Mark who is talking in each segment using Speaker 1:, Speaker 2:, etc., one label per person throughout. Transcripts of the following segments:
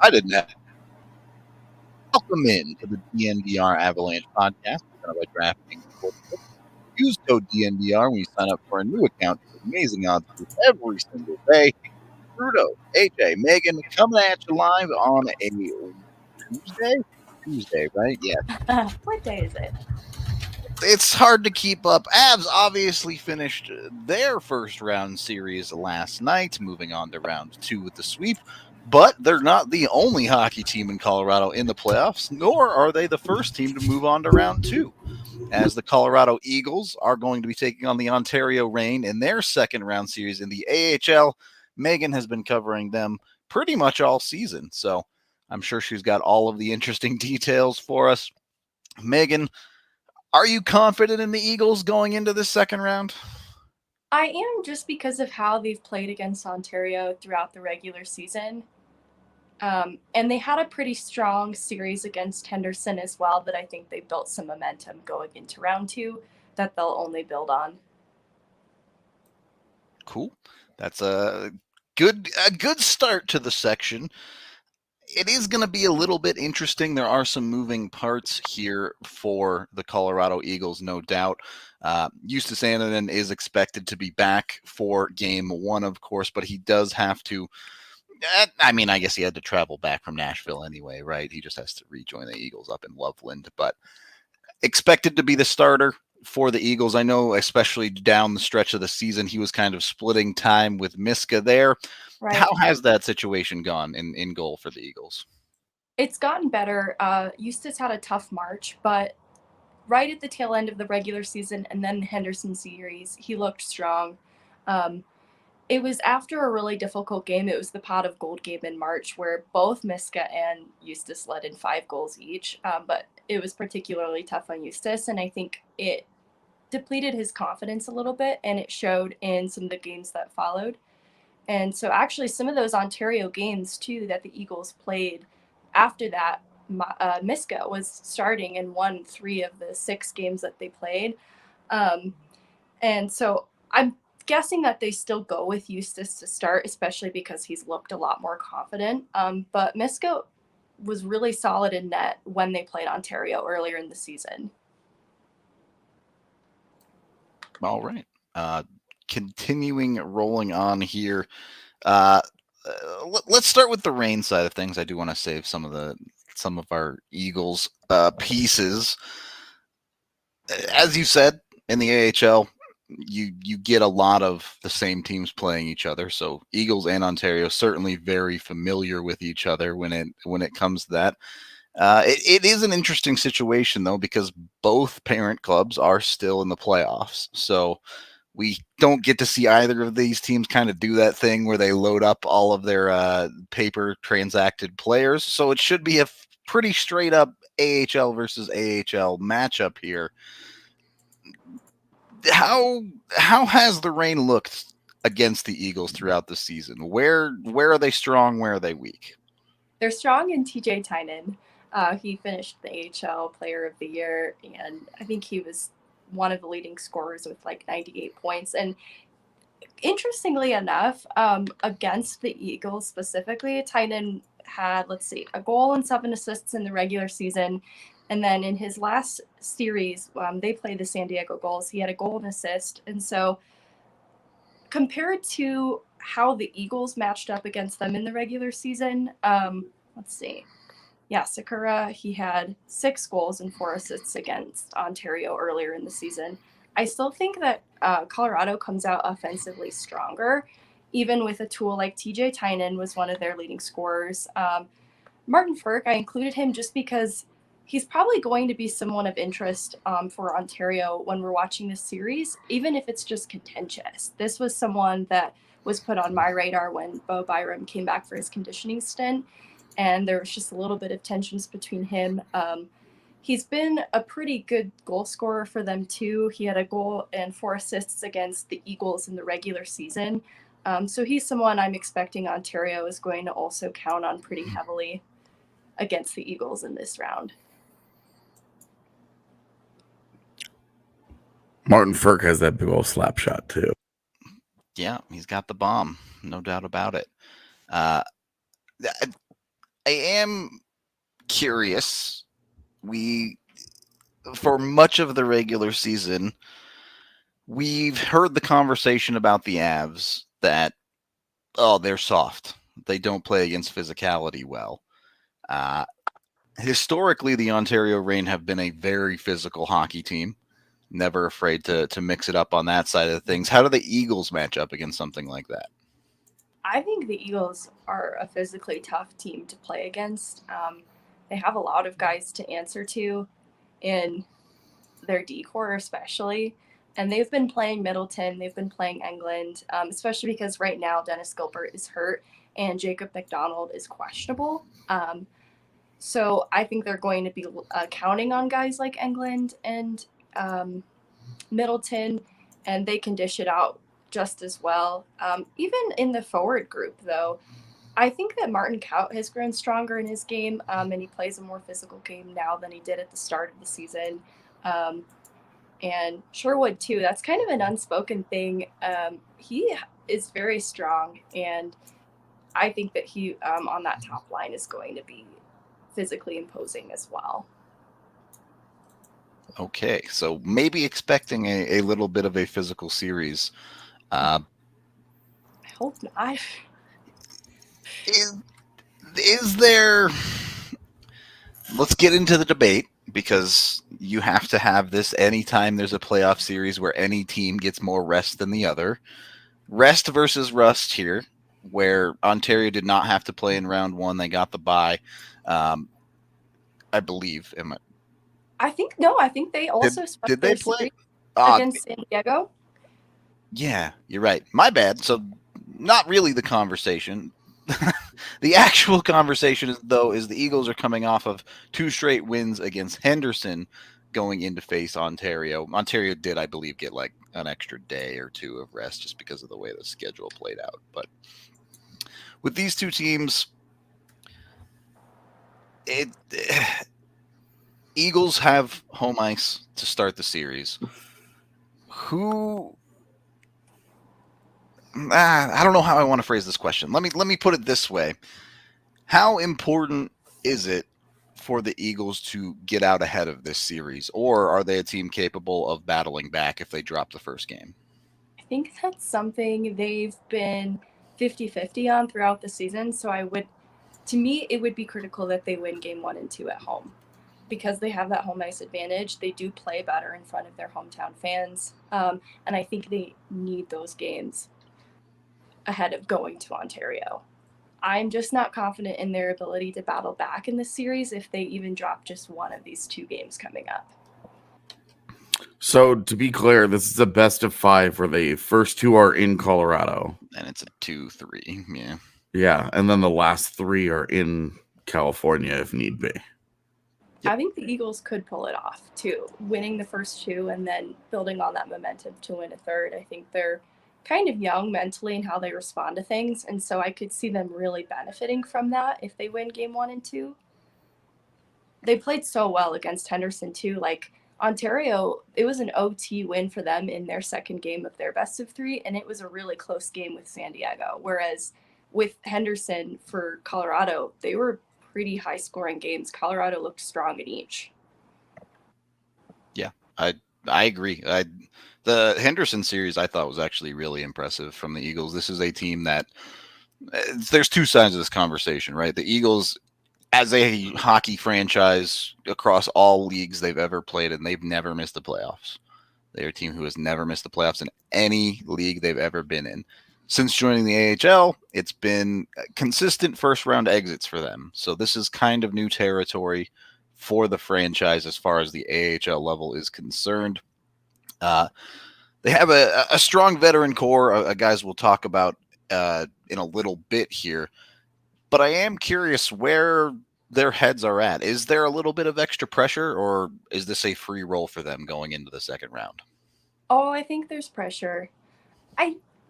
Speaker 1: I didn't have. Welcome in to the DNVR Avalanche podcast presented by DraftKings Sportsbook. Use code DNVR when you sign up for a new account to get amazing odds every single day. Rudo, AJ, Meghan coming at you live on a Tuesday? Tuesday, right? Yeah.
Speaker 2: What day is it?
Speaker 1: It's hard to keep up. Avs obviously finished their first round series last night, moving on to round 2 with the sweep. But they're not the only hockey team in Colorado in the playoffs, nor are they the first team to move on to round 2, as the Colorado Eagles are going to be taking on the Ontario Reign in their second round series in the AHL. Meghan has been covering them pretty much all season, so I'm sure she's got all of the interesting details for us. Meghan, are you confident in the Eagles going into the second round?
Speaker 2: I am, just because of how they've played against Ontario throughout the regular season. And they had a pretty strong series against Henderson as well, that I think they built some momentum going into round 2 that they'll only build on.
Speaker 1: Cool. That's a good start to the section. It is going to be a little bit interesting. There are some moving parts here for the Colorado Eagles, no doubt. Justus Annunen is expected to be back for game 1, of course, but he does have to. I mean, I guess he had to travel back from Nashville anyway, right? He just has to rejoin the Eagles up in Loveland, but expected to be the starter for the Eagles. I know, especially down the stretch of the season, he was kind of splitting time with Miska there. Right. How has that situation gone in goal for the Eagles?
Speaker 2: It's gotten better. Justus had a tough March, but right at the tail end of the regular season and then the Henderson series, he looked strong. It was after a really difficult game. It was the Pot of Gold game in March, where both Miska and Justus led in 5 goals each, but it was particularly tough on Justus, and I think it depleted his confidence a little bit, and it showed in some of the games that followed. And so actually some of those Ontario games, too, that the Eagles played after that, Miska was starting and won 3 of the 6 games that they played. And so I'm guessing that they still go with Justus to start, especially because he's looked a lot more confident. But Miska was really solid in net when they played Ontario earlier in the season.
Speaker 1: All right. Continuing rolling on here. Let's start with the Reign side of things. I do want to save some of our Eagles pieces. As you said, in the AHL, you get a lot of the same teams playing each other. So Eagles and Ontario certainly very familiar with each other when it comes to that. It is an interesting situation, though, because both parent clubs are still in the playoffs. So we don't get to see either of these teams kind of do that thing where they load up all of their paper transacted players. So it should be a pretty straight up AHL versus AHL matchup here. How has the Reign looked against the Eagles throughout the season? Where are they strong? Where are they weak?
Speaker 2: They're strong in TJ Tynan. He finished the AHL Player of the Year, and I think he was one of the leading scorers with like 98 points. And interestingly enough, against the Eagles specifically, Tynan had, a goal and 7 assists in the regular season. And then in his last series, they played the San Diego Gulls. He had a goal and assist. And so compared to how the Eagles matched up against them in the regular season, Sikura, he had 6 goals and 4 assists against Ontario earlier in the season. I still think that Colorado comes out offensively stronger, even with a tool like TJ Tynan was one of their leading scorers. Martin Frk, I included him just because he's probably going to be someone of interest for Ontario when we're watching this series, even if it's just contentious. This was someone that was put on my radar when Bo Byram came back for his conditioning stint, and there was just a little bit of tensions between him. He's been a pretty good goal scorer for them, too. He had a goal and 4 assists against the Eagles in the regular season. So he's someone I'm expecting Ontario is going to also count on pretty heavily against the Eagles in this round.
Speaker 3: Martin Frk has that big old slap shot, too.
Speaker 1: Yeah, he's got the bomb. No doubt about it. I am curious. For much of the regular season, we've heard the conversation about the Avs that, oh, they're soft. They don't play against physicality well. Historically, the Ontario Reign have been a very physical hockey team, never afraid to mix it up on that side of things. How do the Eagles match up against something like that?
Speaker 2: I think the Eagles are a physically tough team to play against. They have a lot of guys to answer to in their D-corps especially. And they've been playing Middleton. They've been playing England, especially because right now Dennis Gilbert is hurt and Jacob McDonald is questionable. So I think they're going to be counting on guys like England and Middleton, and they can dish it out just as well. Even in the forward group, though, I think that Martin Kaut has grown stronger in his game, and he plays a more physical game now than he did at the start of the season. And Sherwood, too, that's kind of an unspoken thing. He is very strong, and I think that he, on that top line, is going to be physically imposing as well.
Speaker 1: Okay, so maybe expecting a little bit of a physical series.
Speaker 2: I hope not.
Speaker 1: Is there... Let's get into the debate, because you have to have this anytime there's a playoff series where any team gets more rest than the other. Rest versus rust here, where Ontario did not have to play in round one. They got the bye, I believe.
Speaker 2: I think they also
Speaker 1: did they play
Speaker 2: against San Diego.
Speaker 1: Yeah, you're right. My bad. So not really the conversation. The actual conversation is the Eagles are coming off of 2 straight wins against Henderson going into face Ontario. Ontario did, I believe, get like an extra day or 2 of rest just because of the way the schedule played out. But with these 2 teams, Eagles have home ice to start the series. I don't know how I want to phrase this question. Let me put it this way. How important is it for the Eagles to get out ahead of this series, or are they a team capable of battling back if they drop the first game?
Speaker 2: I think that's something they've been 50-50 on throughout the season. So to me, it would be critical that they win game 1 and 2 at home, because they have that home ice advantage. They do play better in front of their hometown fans. And I think they need those games ahead of going to Ontario. I'm just not confident in their ability to battle back in this series if they even drop just one of these 2 games coming up.
Speaker 3: So to be clear, this is a best of 5 where the first 2 are in Colorado.
Speaker 1: And it's a 2-3, yeah.
Speaker 3: Yeah, and then the last 3 are in California if need be.
Speaker 2: Yep. I think the Eagles could pull it off, too, winning the first 2 and then building on that momentum to win a third. I think they're kind of young mentally in how they respond to things, and so I could see them really benefiting from that if they win game 1 and 2. They played so well against Henderson, too. Like, Ontario, it was an OT win for them in their second game of their best of 3, and it was a really close game with San Diego. Whereas with Henderson for Colorado, they were pretty high-scoring games. Colorado looked strong in each.
Speaker 1: Yeah, I agree. The Henderson series I thought was actually really impressive from the Eagles. This is a team that there's 2 sides of this conversation, right? The Eagles, as a hockey franchise across all leagues they've ever played in, they've never missed the playoffs. They're a team who has never missed the playoffs in any league they've ever been in. Since joining the AHL, it's been consistent first-round exits for them. So this is kind of new territory for the franchise as far as the AHL level is concerned. They have a strong veteran core, guys we'll talk about in a little bit here. But I am curious where their heads are at. Is there a little bit of extra pressure, or is this a free roll for them going into the second round?
Speaker 2: Oh, I think there's pressure.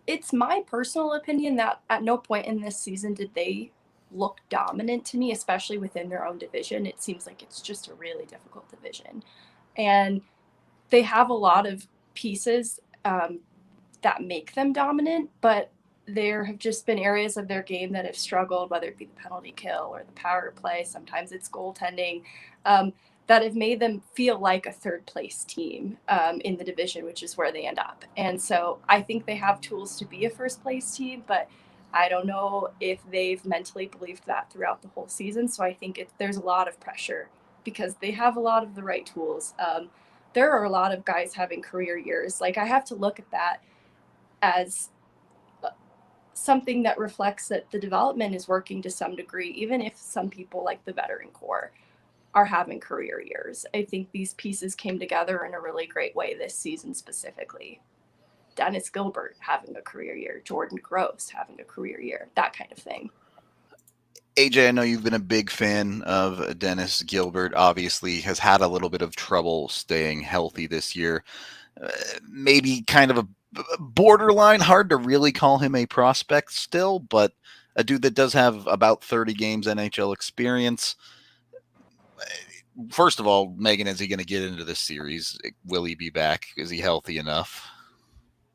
Speaker 2: It's my personal opinion that at no point in this season did they look dominant to me, especially within their own division. It seems like it's just a really difficult division. And they have a lot of pieces that make them dominant, but there have just been areas of their game that have struggled, whether it be the penalty kill or the power play. Sometimes it's goaltending, that have made them feel like a third place team in the division, which is where they end up. And so I think they have tools to be a first place team, but I don't know if they've mentally believed that throughout the whole season. So I think there's a lot of pressure because they have a lot of the right tools. There are a lot of guys having career years. Like, I have to look at that as something that reflects that the development is working to some degree, even if some people like the veteran core are having career years. I think these pieces came together in a really great way this season specifically. Dennis Gilbert having a career year, Jordan Gross having a career year, that kind of thing.
Speaker 1: AJ, I know you've been a big fan of Dennis Gilbert. Obviously has had a little bit of trouble staying healthy this year. Maybe kind of a borderline, hard to really call him a prospect still, but a dude that does have about 30 games NHL experience. First of all, Meghan, is he going to get into this series? Will he be back? Is he healthy enough?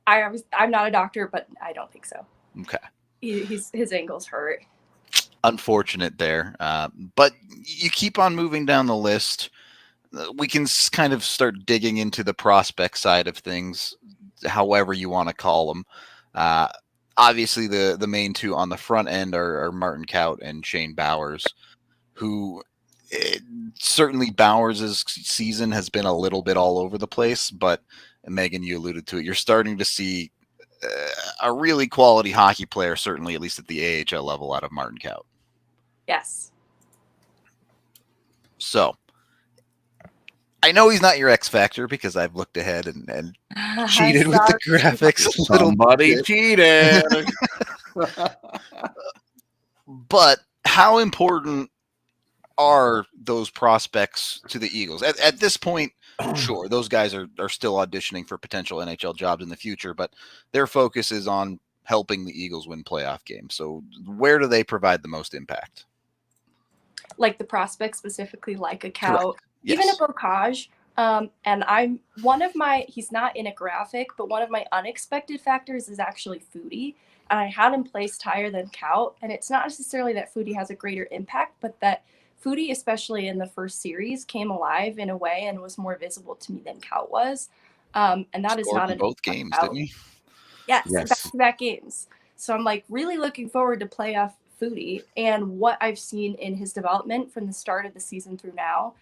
Speaker 2: I'm not a doctor, but I don't think so.
Speaker 1: Okay.
Speaker 2: His ankle's hurt.
Speaker 1: Unfortunate there. But you keep on moving down the list. We can kind of start digging into the prospect side of things, however you want to call them. Obviously, the main two on the front end are Martin Kaut and Shane Bowers, who certainly Bowers' season has been a little bit all over the place, but Meghan, you alluded to it. You're starting to see a really quality hockey player, certainly at least at the AHL level, out of Martin Kaut.
Speaker 2: Yes.
Speaker 1: So I know he's not your X factor because I've looked ahead and cheated with the graphics a little
Speaker 3: Somebody
Speaker 1: bit.
Speaker 3: cheated.
Speaker 1: But how important are those prospects to the Eagles? At this point, sure, those guys are still auditioning for potential NHL jobs in the future, but their focus is on helping the Eagles win playoff games. So where do they provide the most impact?
Speaker 2: Like the prospect specifically, like a Kaut,
Speaker 1: yes.
Speaker 2: even a Bocage. And he's not in a graphic, but one of my unexpected factors is actually Foudy. And I had him placed higher than Kaut. And it's not necessarily that Foudy has a greater impact, but that Foudy, especially in the first series, came alive in a way and was more visible to me than Kaut was. And that is not
Speaker 1: in both games, didn't he?
Speaker 2: Yes, back-to-back games. So I'm like really looking forward to playoff Foudy and what I've seen in his development from the start of the season through now.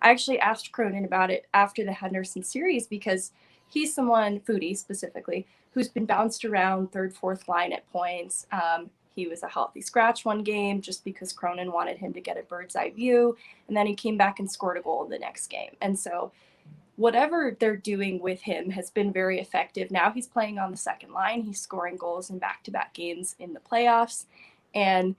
Speaker 2: I actually asked Cronin about it after the Henderson series because he's someone, Foudy specifically, who's been bounced around third, fourth line at points. He was a healthy scratch one game just because Cronin wanted him to get a bird's eye view. And then he came back and scored a goal in the next game. And so whatever they're doing with him has been very effective. Now he's playing on the second line. He's scoring goals in back-to-back games in the playoffs. And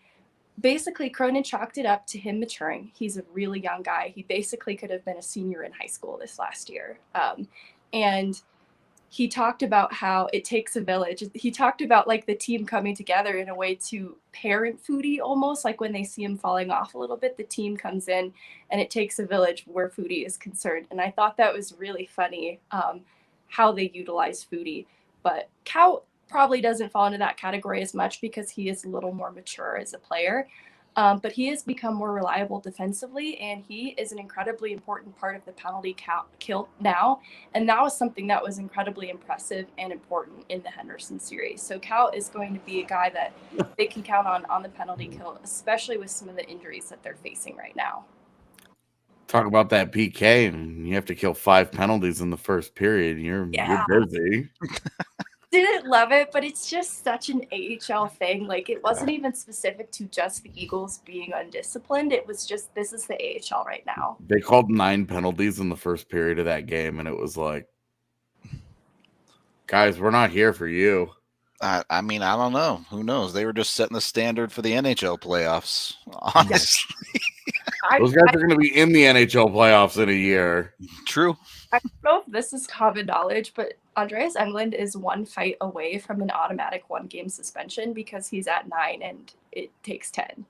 Speaker 2: basically, Cronin chalked it up to him maturing. He's a really young guy. He basically could have been a senior in high school this last year. And he talked about how it takes a village. He talked about like the team coming together in a way to parent Foudy almost, like when they see him falling off a little bit, the team comes in and it takes a village where Foudy is concerned. And I thought that was really funny how they utilize Foudy. But Kaut probably doesn't fall into that category as much because he is a little more mature as a player. But he has become more reliable defensively, and he is an incredibly important part of the penalty kill now. And that was something that was incredibly impressive and important in the Henderson series. So Cal is going to be a guy that they can count on the penalty kill, especially with some of the injuries that they're facing right now.
Speaker 3: Talk about that PK, and you have to kill 5 penalties in the first period. You're busy.
Speaker 2: Didn't love it, but it's just such an AHL thing. Like, it wasn't even specific to just the Eagles being undisciplined. It was just, this is the AHL right now.
Speaker 3: They called 9 penalties in the first period of that game, and it was like, guys, we're not here for you.
Speaker 1: I mean, I don't know. Who knows? They were just setting the standard for the NHL playoffs, honestly.
Speaker 3: Those guys are going to be in the NHL playoffs in a year.
Speaker 1: True.
Speaker 2: I don't know if this is common knowledge, but Andreas Englund is 1 fight away from an automatic 1-game suspension because he's at 9 and it takes 10.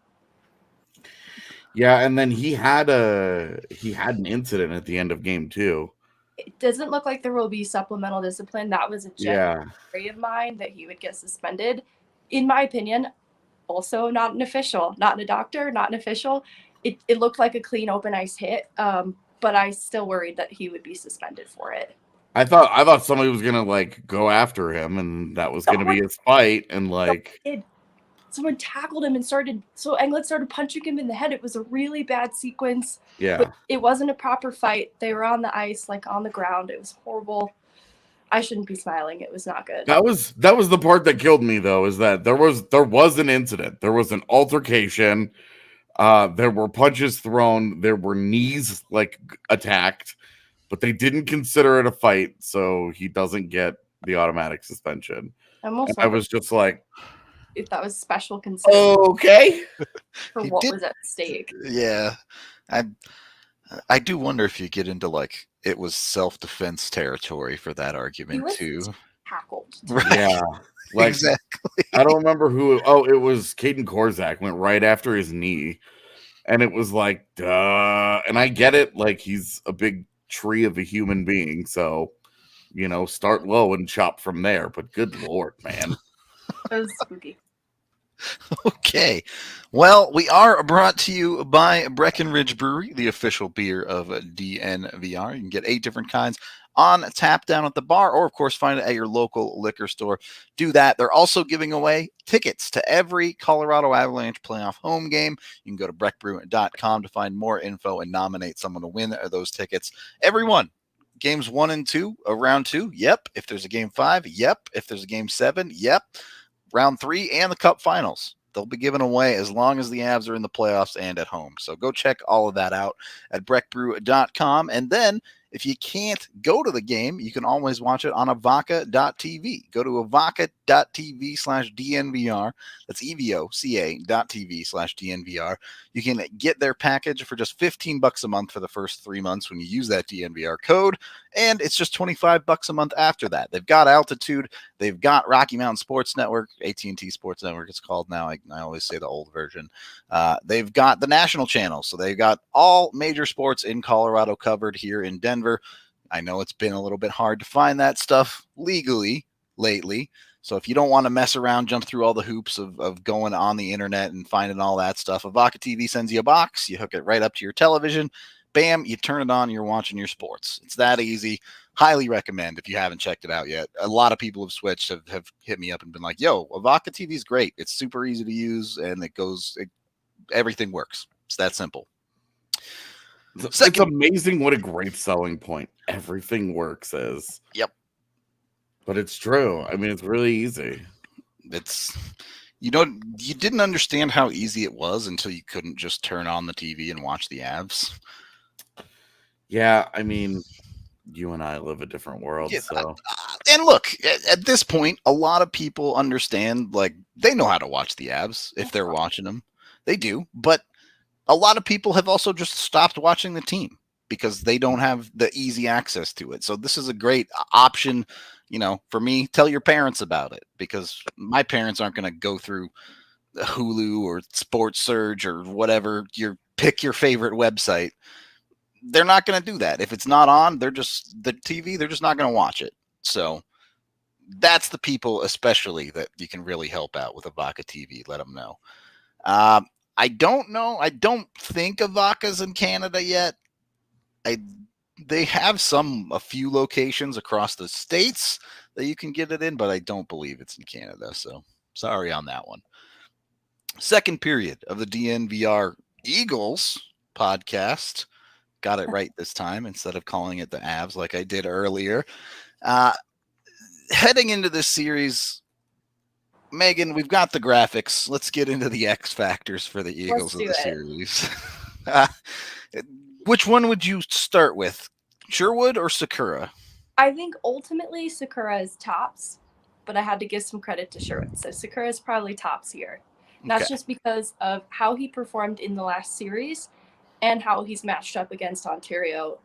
Speaker 3: Yeah, and then he had an incident at the end of game 2.
Speaker 2: It doesn't look like there will be supplemental discipline. That was a general theory of mine that he would get suspended. in my opinion, also not an official, not a doctor, not an official. It looked like a clean open ice hit, but I still worried that he would be suspended for it.
Speaker 3: I thought somebody was gonna like go after him, and that was gonna be his fight, and like
Speaker 2: someone tackled him and Englund started punching him in the head. It was a really bad sequence.
Speaker 3: Yeah,
Speaker 2: but it wasn't a proper fight. They were on the ice, like on the ground. It was horrible. I shouldn't be smiling. It was not good.
Speaker 3: that was the part that killed me, though, is that there was an incident, there was an altercation, there were punches thrown, there were knees like attacked, but they didn't consider it a fight, so he doesn't get the automatic suspension. I was just like,
Speaker 2: if that was special concern,
Speaker 3: okay,
Speaker 2: for what was at stake.
Speaker 1: Yeah, I do wonder if you get into like it was self-defense territory for that argument too.
Speaker 2: Tackled.
Speaker 3: Right. Yeah, like, exactly. I don't remember who. Oh, it was Caden Korzak went right after his knee, and it was like, duh. And I get it, like he's a big tree of a human being, so start low and chop from there. But good lord, man,
Speaker 2: that was spooky.
Speaker 1: Okay. Well, we are brought to you by Breckenridge Brewery, the official beer of DNVR. You can get 8 different kinds on tap down at the bar, or, of course, find it at your local liquor store. Do that. They're also giving away tickets to every Colorado Avalanche playoff home game. You can go to breckbrew.com to find more info and nominate someone to win those tickets. Everyone. Games 1 and 2, round 2, yep. If there's a game 5, yep. If there's a game 7, yep. Round 3 and the Cup Finals. They'll be given away as long as the Avs are in the playoffs and at home. So go check all of that out at breckbrew.com. And then if you can't go to the game, you can always watch it on avaca.tv. Go to avaca.tv/DNVR. That's evoca.tv/DNVR. You can get their package for just $15 a month for the first 3 months when you use that DNVR code. And it's just $25 a month after that. They've got Altitude. They've got Rocky Mountain Sports Network, AT&T Sports Network it's called now. I always say the old version. They've got the national channels. So they've got all major sports in Colorado covered here in Denver. I know it's been a little bit hard to find that stuff legally lately. So if you don't want to mess around, jump through all the hoops of going on the internet and finding all that stuff, Avaca TV sends you a box. You hook it right up to your television. Bam, you turn it on, you're watching your sports. It's that easy. Highly recommend if you haven't checked it out yet. A lot of people have switched, have hit me up and been like, yo, Avaca TV is great. It's super easy to use, and everything works. It's that simple.
Speaker 3: It's amazing what a great selling point everything works is.
Speaker 1: Yep.
Speaker 3: But it's true. I mean, it's really easy.
Speaker 1: You didn't understand how easy it was until you couldn't just turn on the TV and watch the Avs.
Speaker 3: Yeah, I mean, you and I live a different world.
Speaker 1: Yeah,
Speaker 3: so.
Speaker 1: And look, at this point, a lot of people understand, like, they know how to watch the Avs if they're watching them. They do. But a lot of people have also just stopped watching the team because they don't have the easy access to it. So this is a great option, for me. Tell your parents about it, because my parents aren't going to go through Hulu or Sports Surge or whatever, pick your favorite website. They're not going to do that. If it's not on, they're just not going to watch it. So that's the people especially that you can really help out with Avaca TV. Let them know. I don't know. I don't think Avaca's in Canada yet. They have a few locations across the states that you can get it in, but I don't believe it's in Canada. So sorry on that one. Second period of the DNVR Eagles podcast. Got it right this time instead of calling it the Avs like I did earlier. Heading into this series, Meghan, we've got the graphics. Let's get into the X factors for the Eagles of the series. Which one would you start with, Sherwood or Sikura?
Speaker 2: I think ultimately Sikura is tops, but I had to give some credit to Sherwood. So Sikura is probably tops here. And that's just because of how he performed in the last series and how he's matched up against Ontario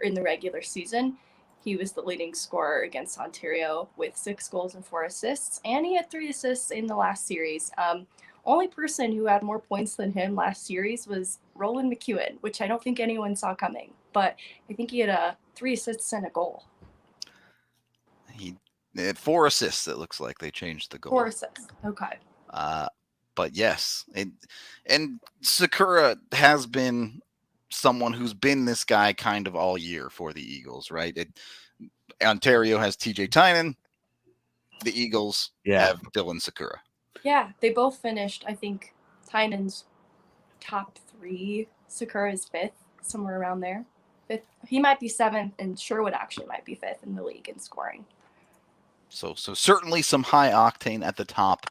Speaker 2: in the regular season. He was the leading scorer against Ontario with 6 goals and 4 assists, and he had 3 assists in the last series. Only person who had more points than him last series was Roland McEwen, which I don't think anyone saw coming, but I think he had 3 assists and a goal.
Speaker 1: He had 4 assists, it looks like. They changed the goal.
Speaker 2: 4 assists, okay.
Speaker 1: But yes, and Sikura has been someone who's been this guy kind of all year for the Eagles, right? Ontario has TJ Tynan. The Eagles have Dylan Sikura.
Speaker 2: Yeah, they both finished, I think, Tynan's top 3, Sikura's 5th, somewhere around there. 5th. He might be 7th, and Sherwood actually might be 5th in the league in scoring.
Speaker 1: So certainly some high octane at the top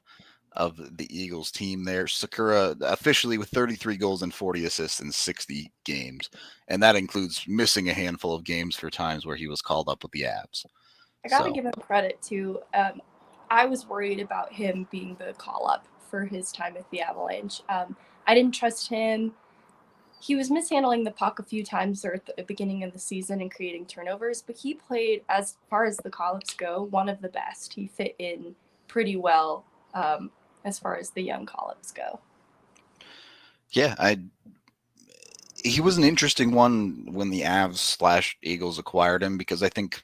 Speaker 1: of the Eagles team there. Sikura officially with 33 goals and 40 assists in 60 games. And that includes missing a handful of games for times where he was called up with the Avs.
Speaker 2: I got to give him credit, too. I was worried about him being the call-up for his time with the Avalanche. I didn't trust him. He was mishandling the puck a few times at the beginning of the season and creating turnovers, but he played, as far as the call-ups go, one of the best. He fit in pretty well as far as the young call-ups go.
Speaker 1: Yeah, he was an interesting one when the Avs/Eagles acquired him, because I think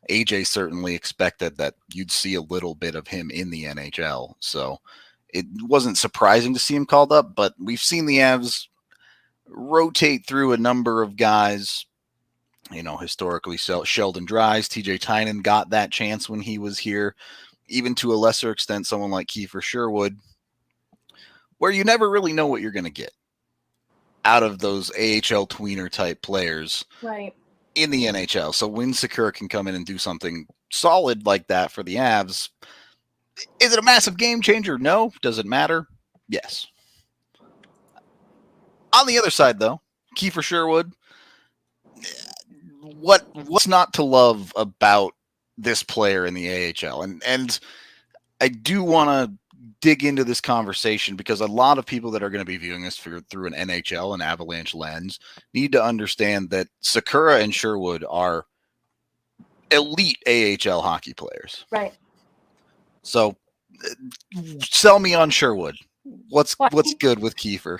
Speaker 1: AJ certainly expected that you'd see a little bit of him in the NHL. So it wasn't surprising to see him called up, but we've seen the Avs rotate through a number of guys. Historically, Sheldon Dries, TJ Tynan got that chance when he was here. Even to a lesser extent, someone like Kiefer Sherwood, where you never really know what you're going to get out of those AHL tweener type players in the NHL. So when Sikura can come in and do something solid like that for the Avs, is it a massive game changer? No. Does it matter? Yes. On the other side, though, Kiefer Sherwood, what's not to love about this player in the AHL? And I do want to dig into this conversation, because a lot of people that are going to be viewing this through an NHL and Avalanche lens need to understand that Sikura and Sherwood are elite AHL hockey players.
Speaker 2: Right.
Speaker 1: So sell me on Sherwood. What's good with Kiefer?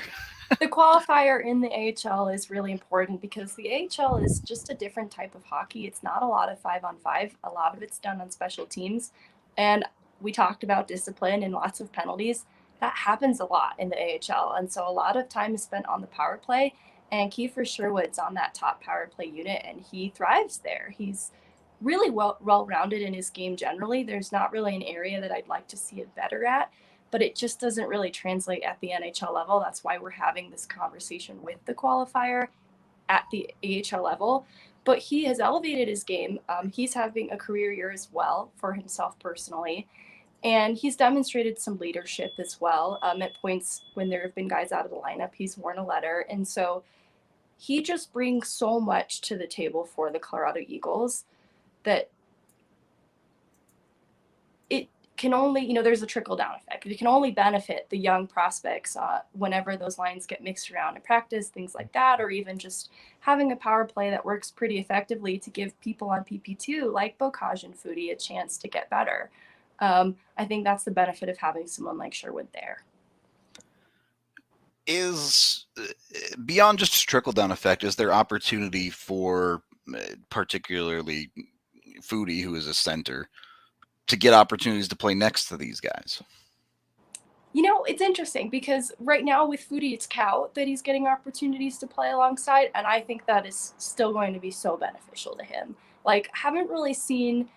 Speaker 2: The qualifier in the AHL is really important, because the AHL is just a different type of hockey. It's not a lot of 5-on-5. A lot of it's done on special teams. And we talked about discipline and lots of penalties. That happens a lot in the AHL. And so a lot of time is spent on the power play. And Kiefer Sherwood's on that top power play unit, and he thrives there. He's really well-rounded in his game generally. There's not really an area that I'd like to see it better at, but it just doesn't really translate at the NHL level. That's why we're having this conversation with the qualifier at the AHL level. But he has elevated his game. He's having a career year as well for himself personally. And he's demonstrated some leadership as well. At points when there have been guys out of the lineup, he's worn a letter. And so he just brings so much to the table for the Colorado Eagles that it can only, there's a trickle-down effect. It can only benefit the young prospects whenever those lines get mixed around in practice, things like that, or even just having a power play that works pretty effectively to give people on PP2, like Bocage and Foudy, a chance to get better. I think that's the benefit of having someone like Sherwood there.
Speaker 1: Is beyond just a trickle-down effect, is there opportunity for particularly Foudy, who is a center, to get opportunities to play next to these guys?
Speaker 2: It's interesting, because right now with Foudy, it's Cal that he's getting opportunities to play alongside, and I think that is still going to be so beneficial to him. Haven't really seen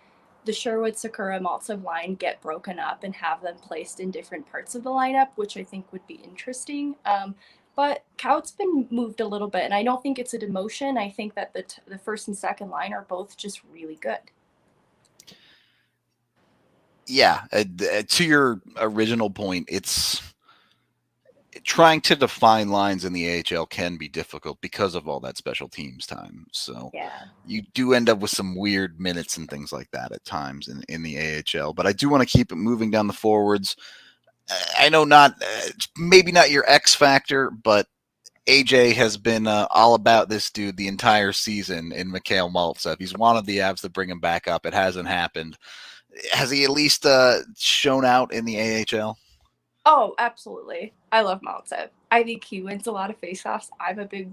Speaker 2: the Sherwood, Sikura, Maltsev line get broken up and have them placed in different parts of the lineup, which I think would be interesting. But Cout's been moved a little bit, and I don't think it's a demotion. I think that the first and second line are both just really good.
Speaker 1: Yeah, to your original point, it's trying to define lines in the AHL can be difficult because of all that special teams time. So you do end up with some weird minutes and things like that at times in the AHL. But I do want to keep it moving down the forwards. I know maybe not your X factor, but AJ has been all about this dude the entire season in Mikhail Maltsev. He's wanted the Avs to bring him back up. It hasn't happened. Has he at least shown out in the AHL?
Speaker 2: Oh, absolutely. I love Maltsev. I think he wins a lot of faceoffs. I'm a big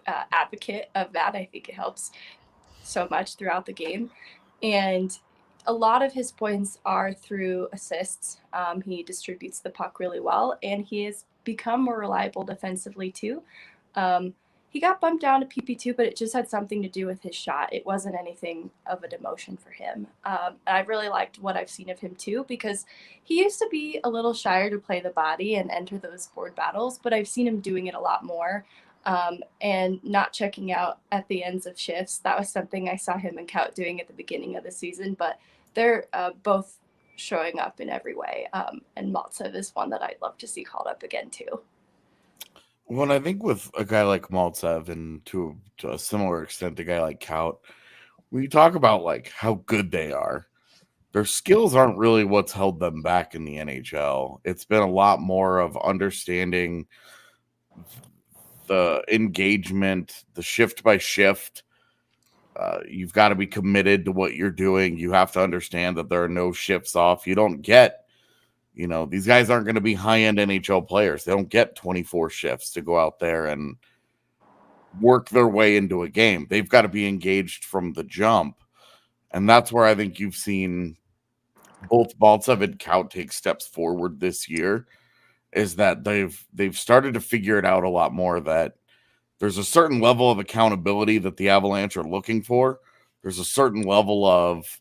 Speaker 2: advocate of that. I think it helps so much throughout the game. And a lot of his points are through assists. He distributes the puck really well, and he has become more reliable defensively too. He got bumped down to PP2, but it just had something to do with his shot. It wasn't anything of a demotion for him. And I really liked what I've seen of him too, because he used to be a little shyer to play the body and enter those board battles, but I've seen him doing it a lot more. And not checking out at the ends of shifts. That was something I saw him and Kaut doing at the beginning of the season, but they're both showing up in every way. And Maltsev is one that I'd love to see called up again too.
Speaker 3: Well, I think with a guy like Maltsev and to a similar extent, a guy like Kaut, when you talk about like how good they are, their skills aren't really what's held them back in the NHL. It's been a lot more of understanding the engagement, the shift by shift. You've got to be committed to what you're doing. You have to understand that there are no shifts off. You don't get, these guys aren't going to be high-end NHL players. They don't get 24 shifts to go out there and work their way into a game. They've got to be engaged from the jump. And that's where I think you've seen both Maltsev and Kaut take steps forward this year, is that they've started to figure it out a lot more, that there's a certain level of accountability that the Avalanche are looking for. There's a certain level of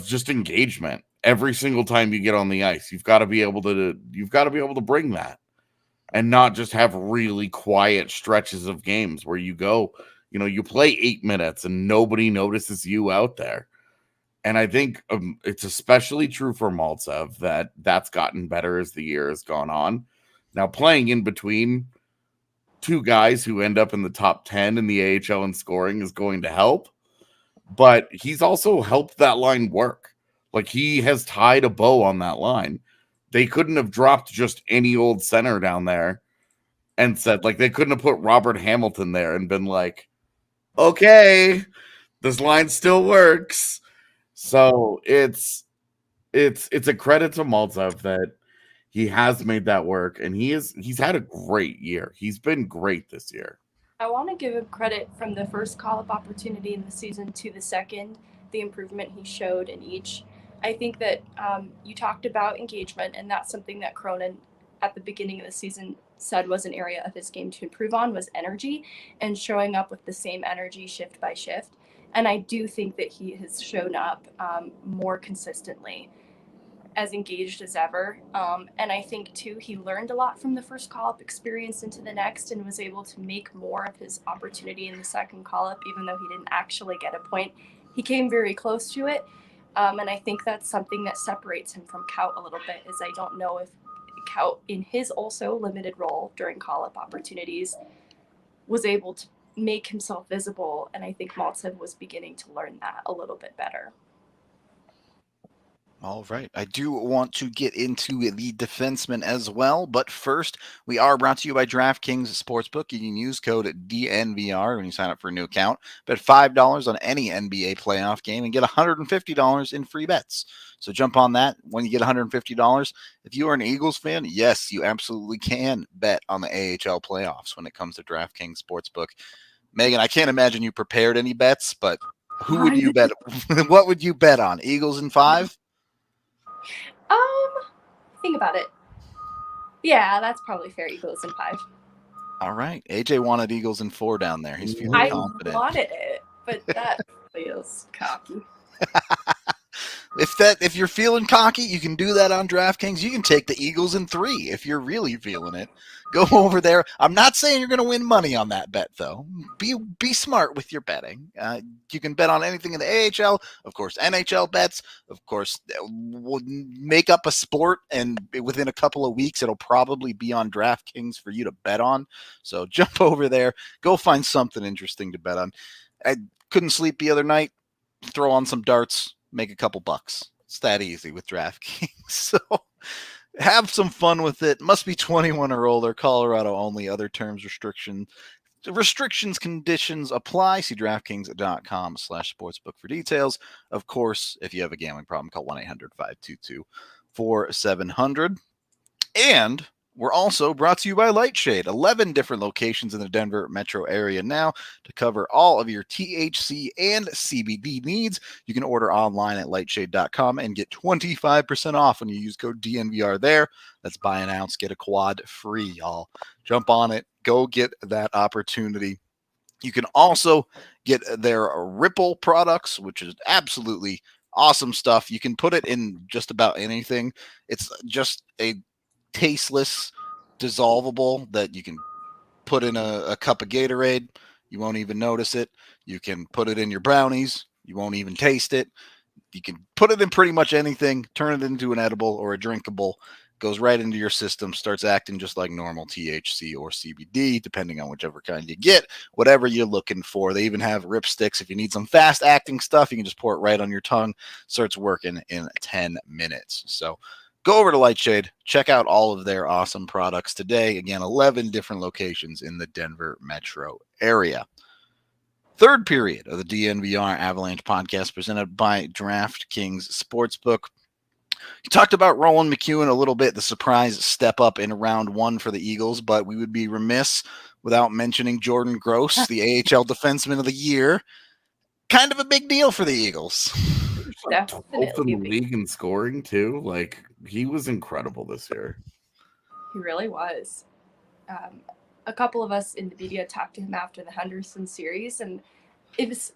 Speaker 3: just engagement every single time you get on the ice. You've got to be able to bring that, and not just have really quiet stretches of games where you go, you play 8 minutes and nobody notices you out there. And I think it's especially true for Maltsev that's gotten better as the year has gone on. Now, playing in between two guys who end up in the top 10 in the AHL in scoring is going to help, but he's also helped that line work. Like, he has tied a bow on that line. They couldn't have dropped just any old center down there and said, like, they couldn't have put Robert Hamilton there and been like, okay, this line still works. So it's a credit to Maltsev that he has made that work, and he's had a great year. He's been great this year.
Speaker 2: I want to give him credit from the first call-up opportunity in the season to the second, the improvement he showed in each. I think that you talked about engagement, and that's something that Cronin at the beginning of the season said was an area of his game to improve on, was energy and showing up with the same energy shift by shift. And I do think that he has shown up more consistently, as engaged as ever. And I think, too, he learned a lot from the first call-up experience into the next and was able to make more of his opportunity in the second call-up, even though he didn't actually get a point. He came very close to it. And I think that's something that separates him from Kaut a little bit, is I don't know if Kaut, in his also limited role during call-up opportunities, was able to make himself visible. And I think Maltsev was beginning to learn that a little bit better.
Speaker 1: All right. I do want to get into the defenseman as well, but first, we are brought to you by DraftKings Sportsbook. You can use code DNVR when you sign up for a new account. Bet $5 on any NBA playoff game and get $150 in free bets. So jump on that when you get $150. If you are an Eagles fan, yes, you absolutely can bet on the AHL playoffs when it comes to DraftKings Sportsbook. Meghan, I can't imagine you prepared any bets, but who would you bet? What would you bet on? Eagles in 5?
Speaker 2: Think about it. Yeah, that's probably fair. Eagles in 5.
Speaker 1: All right. AJ wanted Eagles in 4 down there. He's feeling confident.
Speaker 2: I wanted it, but that feels cocky.
Speaker 1: If you're feeling cocky, you can do that on DraftKings. You can take the Eagles in 3 if you're really feeling it. Go over there. I'm not saying you're going to win money on that bet, though. Be smart with your betting. You can bet on anything in the AHL, of course, NHL bets. Of course, we'll make up a sport, and within a couple of weeks, it'll probably be on DraftKings for you to bet on. So jump over there. Go find something interesting to bet on. I couldn't sleep the other night. Throw on some darts. Make a couple bucks. It's that easy with DraftKings. So have some fun with it. Must be 21 or older. Colorado only. Other terms, restrictions, conditions apply. See DraftKings.com/sportsbook for details. Of course, if you have a gambling problem, call 1-800-522-4700. And We're also brought to you by Lightshade, 11 different locations in the Denver metro area now to cover all of your THC and CBD needs. You can order online at lightshade.com and get 25% off when you use code DNVR there. That's buy an ounce, get a quad free, y'all. Jump on it. Go get that opportunity. You can also get their Ripple products, which is absolutely awesome stuff. You can put it in just about anything. It's just a tasteless dissolvable that you can put in a cup of Gatorade. You won't even notice it. You can put it in your brownies. You won't even taste it. You can put it in pretty much anything, turn it into an edible or a drinkable, goes right into your system, starts acting just like normal THC or CBD, depending on whichever kind you get, whatever you're looking for. They even have rip sticks. If you need some fast acting stuff, you can just pour it right on your tongue. Starts working in 10 minutes. So go over to Lightshade, check out all of their awesome products today. Again, 11 different locations in the Denver metro area. Third period of the DNVR Avalanche podcast presented by DraftKings Sportsbook. You talked about Rowan McEwen a little bit, the surprise step up in round one for the Eagles, but we would be remiss without mentioning Jordan Gross, the AHL Defenseman of the Year. Kind of a big deal for the Eagles.
Speaker 3: Like 12th in the league in scoring too. Like, he was incredible this year.
Speaker 2: He really was. A couple of us in the media talked to him after the Henderson series, and it was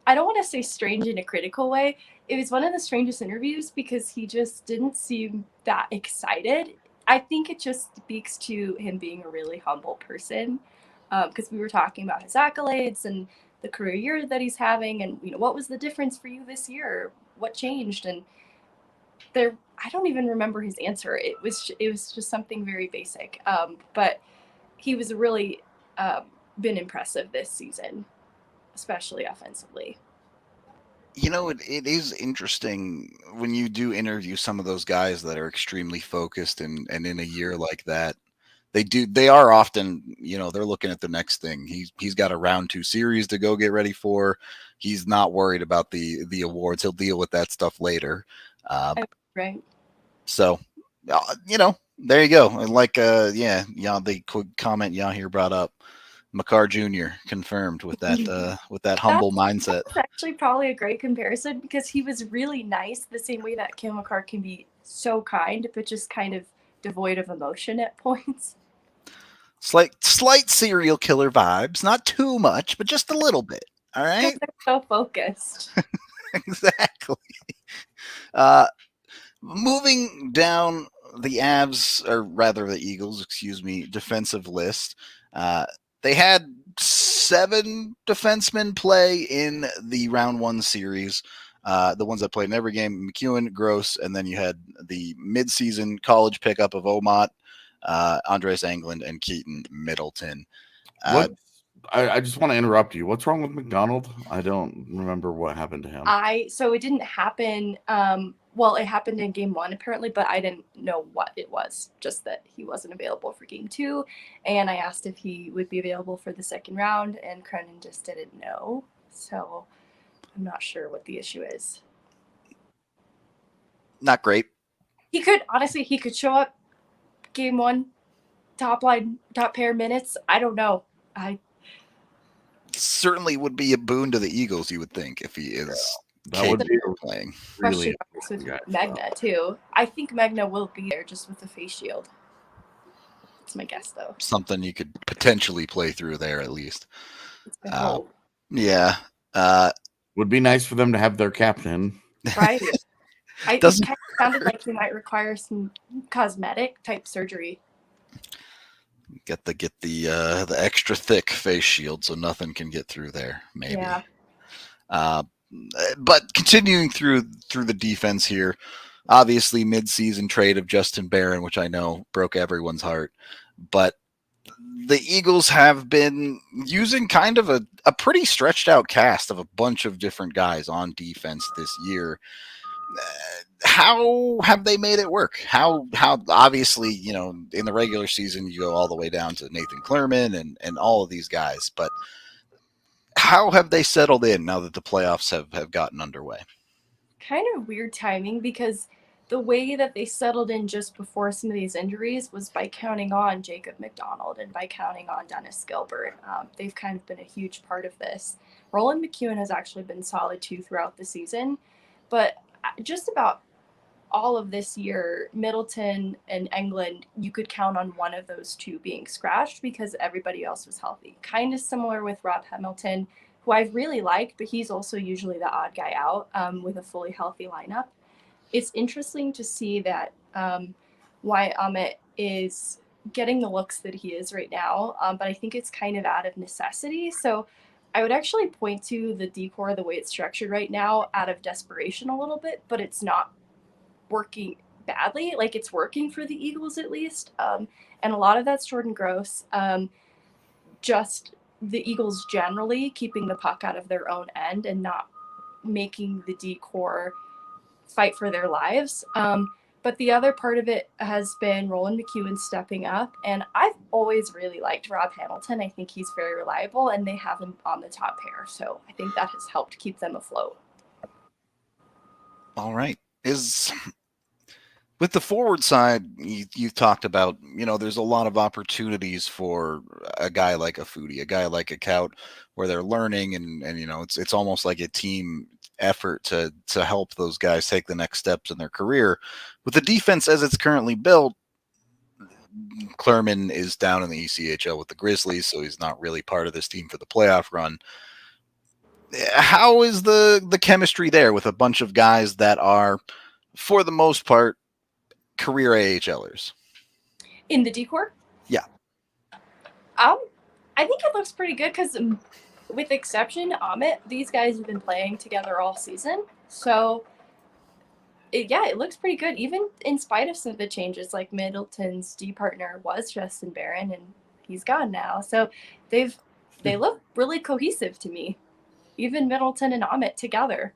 Speaker 2: I don't want to say strange in a critical way. It was one of the strangest interviews because he just didn't seem that excited. I think it just speaks to him being a really humble person, because we were talking about his accolades and the career year that he's having, and what was the difference for you this year? What changed? And I don't even remember his answer. It was just something very basic, but he was really been impressive this season, especially offensively.
Speaker 1: It is interesting when you do interview some of those guys that are extremely focused and in a year like that, they are often, they're looking at the next thing. He's got a round 2 series to go get ready for. He's not worried about the awards. He'll deal with that stuff later.
Speaker 2: Right.
Speaker 1: So, there you go. And like, the quick comment Yahir brought up, Makar Jr. confirmed with that humble mindset.
Speaker 2: That's actually probably a great comparison because he was really nice, the same way that Cale Makar can be so kind, but just kind of devoid of emotion at points.
Speaker 1: Slight serial killer vibes, not too much, but just a little bit. All right.
Speaker 2: They're so focused.
Speaker 1: Exactly. Moving down the Avs, or rather the Eagles, defensive list. They had 7 defensemen play in the round 1 series. The ones that played in every game, McEwen, Gross, and then you had the midseason college pickup of Omot, Andres Englund, and Keaton Middleton.
Speaker 3: I just want to interrupt you. What's wrong with McDonald? I don't remember what happened to him.
Speaker 2: So it didn't happen. Well, it happened in game 1 apparently, but I didn't know what it was. Just that he wasn't available for game 2, and I asked if he would be available for the second round, and Cronin just didn't know. So I'm not sure what the issue is.
Speaker 1: Not great.
Speaker 2: He could show up game 1, top pair minutes. I don't know.
Speaker 1: Certainly would be a boon to the Eagles, you would think, if he is.
Speaker 3: That would be
Speaker 2: playing. Really with Meghan too. I think Meghan will be there just with the face shield. That's my guess, though.
Speaker 1: Something you could potentially play through there at least.
Speaker 2: Yeah.
Speaker 3: Would be nice for them to have their captain.
Speaker 2: Right. It kind of sounded like he might require some cosmetic type surgery.
Speaker 1: Get the extra thick face shield so nothing can get through there. Maybe.
Speaker 2: Yeah.
Speaker 1: But continuing through the defense here, obviously mid-season trade of Justin Barron, which I know broke everyone's heart, but the Eagles have been using kind of a pretty stretched out cast of a bunch of different guys on defense this year. How have they made it work? How obviously, in the regular season, you go all the way down to Nathan Clerman and all of these guys, but how have they settled in now that the playoffs have gotten underway?
Speaker 2: Kind of weird timing because the way that they settled in just before some of these injuries was by counting on Jacob McDonald and by counting on Dennis Gilbert. They've kind of been a huge part of this. Roland McEwen has actually been solid too throughout the season, but just about all of this year, Middleton and Englund, you could count on one of those two being scratched because everybody else was healthy. Kind of similar with Rob Hamilton, who I've really liked, but he's also usually the odd guy out with a fully healthy lineup. It's interesting to see that why Amit is getting the looks that he is right now, but I think it's kind of out of necessity. So I would actually point to the decor, the way it's structured right now, out of desperation a little bit, but it's not working badly. Like, it's working for the Eagles at least. And a lot of that's Jordan Gross. Just the Eagles generally keeping the puck out of their own end and not making the decor fight for their lives. But the other part of it has been Roland McEwen stepping up. And I've always really liked Rob Hamilton. I think he's very reliable, and they have him on the top pair. So I think that has helped keep them afloat.
Speaker 1: All right. With the forward side, you've talked about, there's a lot of opportunities for a guy like a Foudy, a guy like a Kaut, where they're learning and it's almost like a team effort to help those guys take the next steps in their career. With the defense as it's currently built, Klerman is down in the ECHL with the Grizzlies, so he's not really part of this team for the playoff run. How is the chemistry there with a bunch of guys that are, for the most part, career AHLers?
Speaker 2: In the decor?
Speaker 1: Yeah.
Speaker 2: I think it looks pretty good because, with exception Amit, these guys have been playing together all season. So, it looks pretty good, even in spite of some of the changes. Like, Middleton's D partner was Justin Barron, and he's gone now. So they look really cohesive to me, even Middleton and Amit together.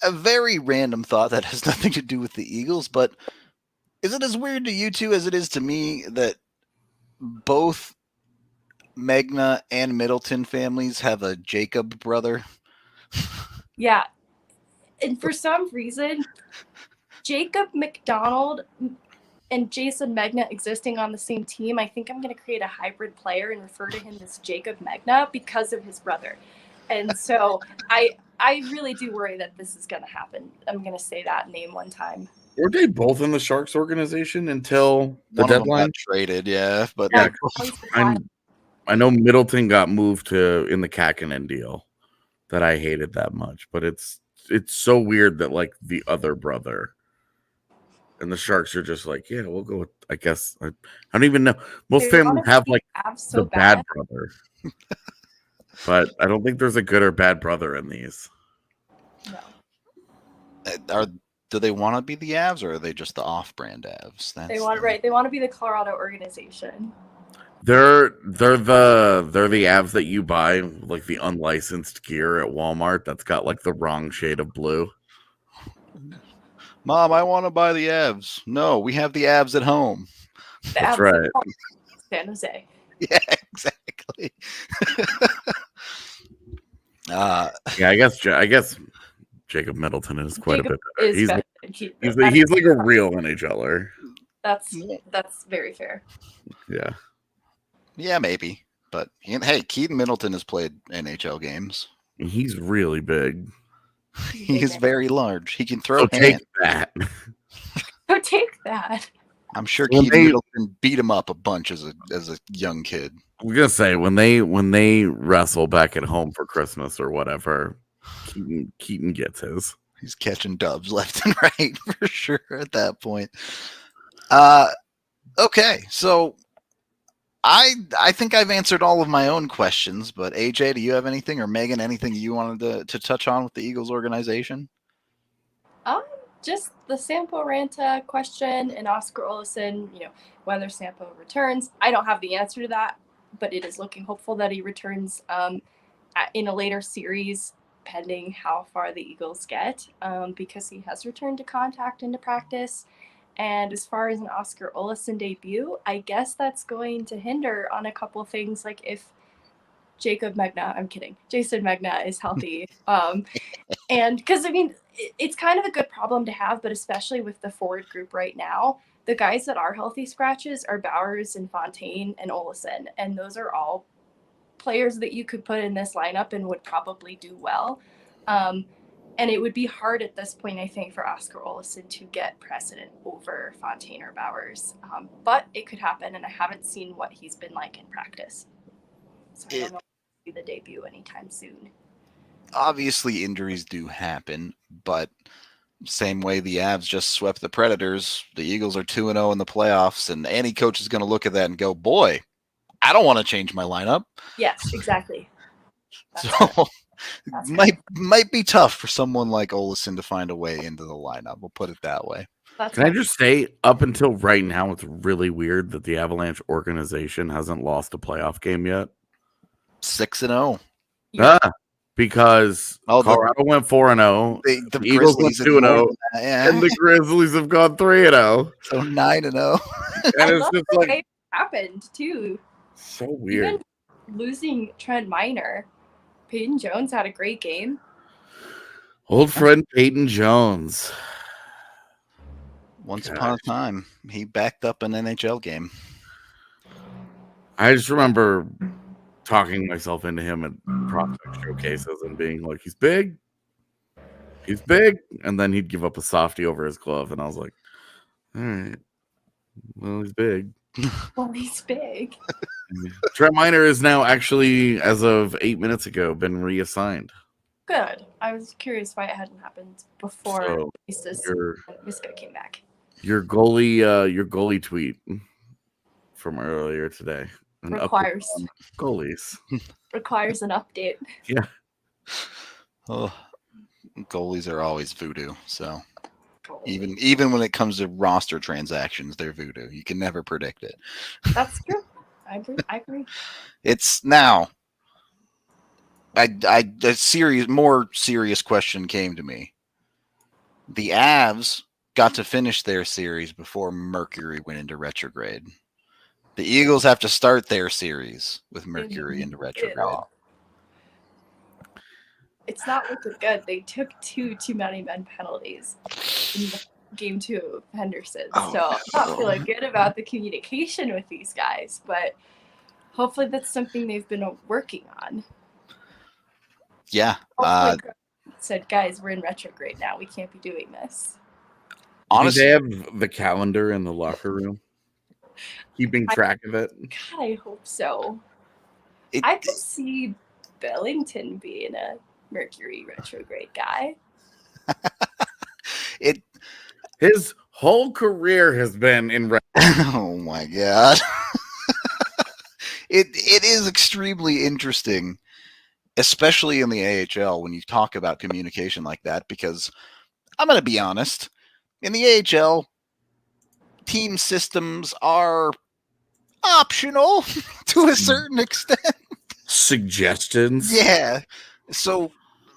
Speaker 1: A very random thought that has nothing to do with the Eagles, but is it as weird to you two as it is to me that both Meghan and Middleton families have a Jacob brother?
Speaker 2: Yeah. And for some reason, Jacob McDonald and Jason Megna existing on the same team, I think I'm going to create a hybrid player and refer to him as Jacob Megna because of his brother. And so I really do worry that this is going to happen. I'm going to say that name one time.
Speaker 3: Were they both in the Sharks organization until the
Speaker 1: One of them
Speaker 3: deadline?
Speaker 1: got traded, yeah. But
Speaker 3: Yeah, I know Middleton got moved to in the Kakinen deal that I hated that much, but it's so weird that like the other brother and the Sharks are just like, yeah, we'll go with, I guess, I don't even know. Most families have like the bad brother, but I don't think there's a good or bad brother in these.
Speaker 2: No.
Speaker 1: Do they want to be the Avs, or are they just the off-brand Avs?
Speaker 2: They want to be the Colorado organization.
Speaker 3: They're the Avs that you buy, like the unlicensed gear at Walmart that's got like the wrong shade of blue.
Speaker 1: Mom, I want to buy the Avs. No, we have the Avs at home.
Speaker 3: That's right.
Speaker 2: San Jose.
Speaker 1: Yeah, exactly.
Speaker 3: Yeah, I guess Jacob Middleton is quite a bit better. He's like a real NHLer.
Speaker 2: That's very fair.
Speaker 3: Yeah.
Speaker 1: Yeah, maybe. But hey, Keaton Middleton has played NHL games.
Speaker 3: He's really big.
Speaker 1: He is very large. He can throw.
Speaker 3: So take that.
Speaker 2: So take that.
Speaker 1: I'm sure Keaton Middleton beat him up a bunch as a young kid.
Speaker 3: I'm gonna say when they wrestle back at home for Christmas or whatever, Keaton gets his.
Speaker 1: He's catching dubs left and right for sure at that point. Okay, so I think I've answered all of my own questions, but AJ, do you have anything, or Meghan, anything you wanted to touch on with the Eagles organization?
Speaker 2: Just the Sampo Ranta question and Oskar Olausson, whether Sampo returns. I don't have the answer to that, but it is looking hopeful that he returns in a later series, pending how far the Eagles get, because he has returned to contact and to practice. And as far as an Oskar Olausson debut, I guess that's going to hinder on a couple of things, like if Jason Megna is healthy. And because, it's kind of a good problem to have, but especially with the forward group right now, the guys that are healthy scratches are Bowers and Fontaine and Olausson, and those are all players that you could put in this lineup and would probably do well. And it would be hard at this point, I think, for Oskar Olausson to get precedent over Fontaine or Bowers. But it could happen, and I haven't seen what he's been like in practice. So I don't know if he'll see the debut anytime soon.
Speaker 1: Obviously, injuries do happen, but same way the Avs just swept the Predators, the Eagles are 2-0 in the playoffs, and any coach is going to look at that and go, boy, I don't want to change my lineup.
Speaker 2: Yes, exactly.
Speaker 1: So might be tough for someone like Olausson to find a way into the lineup. We'll put it that way.
Speaker 3: Can I just say, up until right now, it's really weird that the Avalanche organization hasn't lost a playoff game yet.
Speaker 1: 6-0.
Speaker 3: Yeah. Because Colorado went 4-0.
Speaker 1: The
Speaker 3: Eagles went 2-0. And the Grizzlies have gone 3-0.
Speaker 1: So 9-0.
Speaker 3: And it's just like
Speaker 2: it happened too.
Speaker 3: So weird.
Speaker 2: Even losing Trent Miner, Peyton Jones had a great game.
Speaker 3: Old friend Peyton Jones.
Speaker 1: Once upon a time, he backed up an NHL game.
Speaker 3: I just remember talking myself into him at prospect showcases and being like, he's big. And then he'd give up a softie over his glove. And I was like, all right, well, he's big.
Speaker 2: Well, he's big.
Speaker 3: Trent Miner is now actually, as of 8 minutes ago, been reassigned.
Speaker 2: Good. I was curious why it hadn't happened before Miska came back.
Speaker 3: Your goalie tweet from earlier today
Speaker 2: Requires
Speaker 3: goalies.
Speaker 2: Requires an update.
Speaker 3: Yeah.
Speaker 1: Oh, goalies are always voodoo. So even when it comes to roster transactions, they're voodoo. You can never predict it.
Speaker 2: That's true. I agree.
Speaker 1: It's now. A more serious question came to me. The Avs got to finish their series before Mercury went into retrograde. The Eagles have to start their series with Mercury into retrograde.
Speaker 2: It's not looking good. They took too many men penalties in game 2 of Henderson. So I'm not feeling good about the communication with these guys, but hopefully that's something they've been working on.
Speaker 1: Yeah.
Speaker 2: Said, guys, we're in retrograde now. We can't be doing this.
Speaker 1: Honestly,
Speaker 3: do they have the calendar in the locker room? Keeping track of it?
Speaker 2: God, I hope so. I could see Bellington being a Mercury retrograde guy.
Speaker 3: His whole career has been in
Speaker 1: oh my God. It is extremely interesting, especially in the AHL, when you talk about communication like that, because I'm going to be honest, in the AHL, team systems are optional to a certain extent.
Speaker 3: Suggestions?
Speaker 1: Yeah. So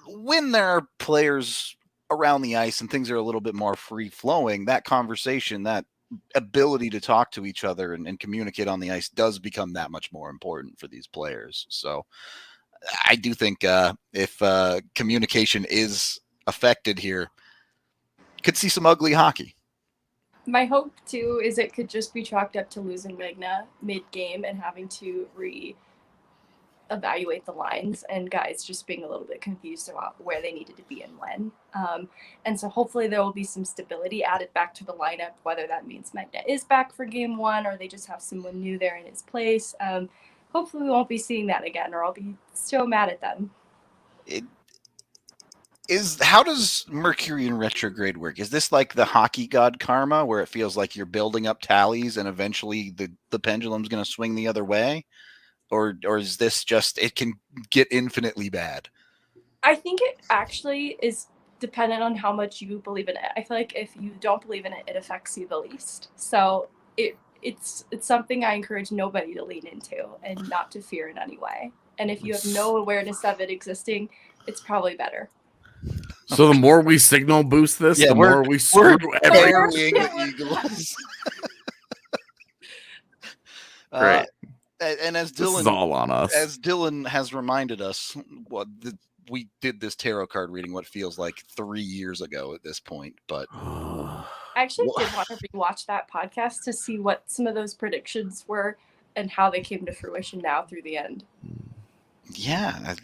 Speaker 1: when there are players around the ice and things are a little bit more free-flowing, that conversation, that ability to talk to each other and communicate on the ice does become that much more important for these players. So I do think if communication is affected here, could see some ugly hockey.
Speaker 2: My hope, too, is it could just be chalked up to losing Meghan mid-game and having to evaluate the lines and guys just being a little bit confused about where they needed to be and when. And so hopefully there will be some stability added back to the lineup, whether that means Meghan is back for game 1 or they just have someone new there in his place. Hopefully we won't be seeing that again, or I'll be so mad at them.
Speaker 1: How does Mercury in retrograde work? Is this like the hockey god karma, where it feels like you're building up tallies and eventually the pendulum's going to swing the other way? Or is this just, it can get infinitely bad? I
Speaker 2: think it actually is dependent on how much you believe in it. I feel like if you don't believe in it, it affects you the least. So it's something I encourage nobody to lean into and not to fear in any way. And if you have no awareness of it existing, it's probably better.
Speaker 3: So the more we signal boost this, the more we screw everything.
Speaker 1: The Eagles.
Speaker 3: Great.
Speaker 1: And as
Speaker 3: this is all on us.
Speaker 1: As Dylan has reminded us, we did this tarot card reading what feels like 3 years ago at this point, but
Speaker 2: I actually did want to rewatch that podcast to see what some of those predictions were and how they came to fruition now through the end.
Speaker 1: yeah,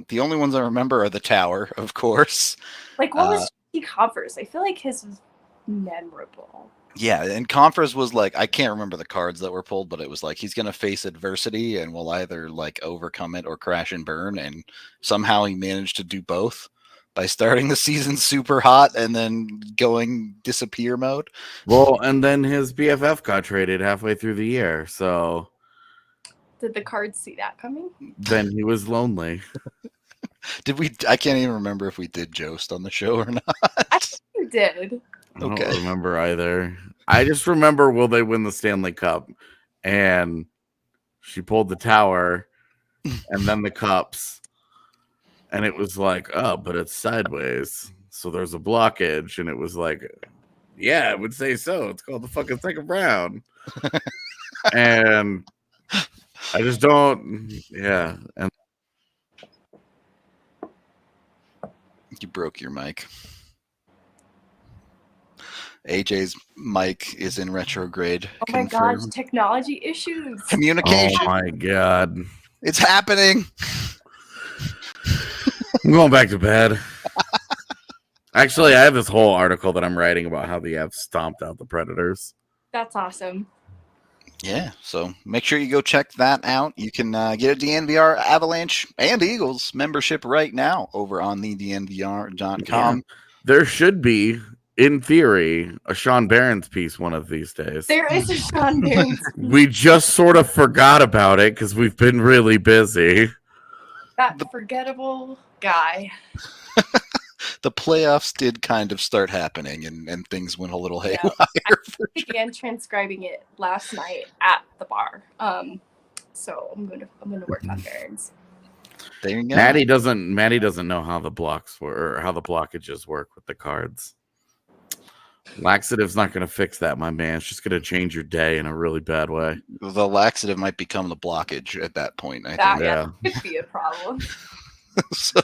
Speaker 1: the only ones I remember are the tower, of course.
Speaker 2: Like, what was Kiefer's? I feel like his was memorable.
Speaker 1: Yeah, and Conference was like, I can't remember the cards that were pulled, but it was like he's going to face adversity and will either like overcome it or crash and burn. And somehow he managed to do both by starting the season super hot and then going disappear mode.
Speaker 3: Well, and then his BFF got traded halfway through the year, so
Speaker 2: Did the cards see that coming?
Speaker 3: then he was lonely.
Speaker 1: Did we? I can't even remember if we did Jost on the show or not.
Speaker 2: I think you did.
Speaker 3: I don't
Speaker 1: Okay.
Speaker 3: remember either. I just remember, will they win the Stanley Cup? And she pulled the tower and then the cups. And it was like, oh, but it's sideways. So there's a blockage. And it was like, yeah, I would say so. It's called the fucking second round. And I just don't, yeah. And
Speaker 1: You broke your mic. AJ's mic is in retrograde.
Speaker 2: Oh my gosh, technology issues.
Speaker 1: Communication.
Speaker 3: oh my God.
Speaker 1: It's happening.
Speaker 3: I'm going back to bed. Actually, I have this whole article that I'm writing about how the Avs stomped out the Predators.
Speaker 2: That's awesome.
Speaker 1: Yeah, so make sure you go check that out. You can get a DNVR Avalanche and Eagles membership right now over on the DNVR.com.
Speaker 3: Yeah. There should be, in theory, a Sean Barron's piece one of these days.
Speaker 2: There is a Sean Barron's.
Speaker 3: We just sort of forgot about it because we've been really busy.
Speaker 2: That forgettable guy.
Speaker 1: The playoffs did kind of start happening, and things went a little haywire.
Speaker 2: I began transcribing it last night at the bar. So I'm gonna work on Barron's.
Speaker 1: There you go.
Speaker 3: Maddie doesn't know how the blocks work or how the blockages work with the cards. Laxative's not going to fix that, my man. It's just going to change your day in a really bad way.
Speaker 1: The laxative might become the blockage at that point. I
Speaker 2: That
Speaker 1: think.
Speaker 2: could be a problem.
Speaker 1: So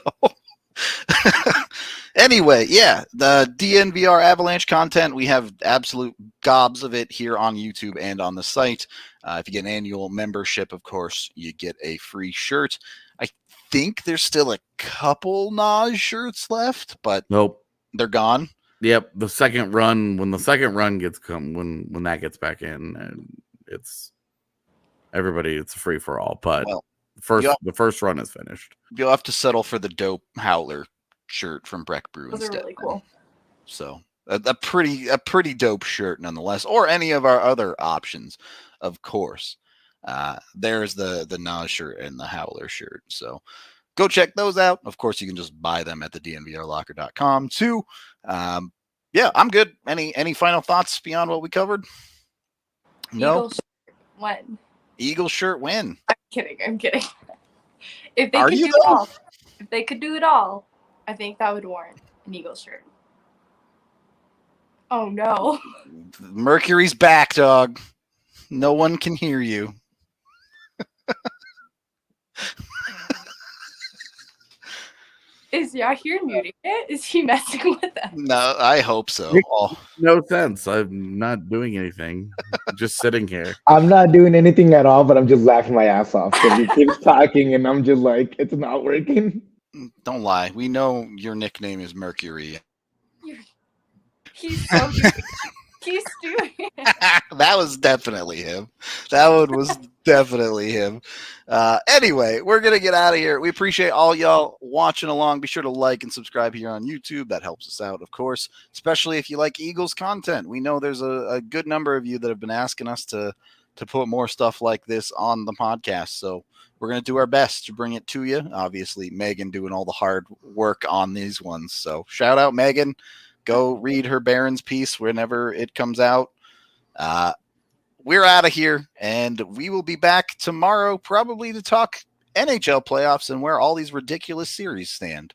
Speaker 1: anyway, yeah, the DNVR Avalanche content, we have absolute gobs of it here on YouTube and on the site. If you get an annual membership, of course, you get a free shirt. I think there's still a couple Naj shirts left, but
Speaker 3: Nope.
Speaker 1: they're gone.
Speaker 3: Yep. The second run, when when that gets back in, and it's a free for all. But
Speaker 1: Well,
Speaker 3: the first run is finished.
Speaker 1: You'll have to settle for the dope Howler shirt from Breck Brew
Speaker 2: Those are
Speaker 1: instead.
Speaker 2: really cool.
Speaker 1: So a pretty dope shirt nonetheless, or any of our other options, of course. There's the Naj shirt and the Howler shirt. So go check those out. Of course, you can just buy them at the DNVRlocker.com too. Yeah, I'm good. Any final thoughts beyond what we covered? No.
Speaker 2: Eagle shirt when?
Speaker 1: Eagle shirt win.
Speaker 2: I'm kidding. If they
Speaker 1: Are
Speaker 2: could
Speaker 1: you
Speaker 2: do it
Speaker 1: though?
Speaker 2: all, if they could do it all, I think that would warrant an Eagle shirt. Oh no.
Speaker 1: Mercury's back, dog. No one can hear you.
Speaker 2: Is Yahir muting it? Is he messing with us?
Speaker 1: No, I hope so. Oh,
Speaker 3: No sense. I'm not doing anything. I'm just sitting here.
Speaker 4: I'm not doing anything at all, but I'm just laughing my ass off because he keeps talking, and I'm just like, it's not working.
Speaker 1: don't lie. We know your nickname is Mercury.
Speaker 2: He's so good. He's doing it.
Speaker 1: That was definitely him. That one was definitely him. Anyway, we're going to get out of here. We appreciate all y'all watching along. Be sure to like and subscribe here on YouTube. That helps us out, of course, especially if you like Eagles content. We know there's a good number of you that have been asking us to put more stuff like this on the podcast. So we're going to do our best to bring it to you. Obviously, Meghan doing all the hard work on these ones. So shout out Meghan. Go read her Barron's piece whenever it comes out. We're out of here, and we will be back tomorrow probably to talk NHL playoffs and where all these ridiculous series stand.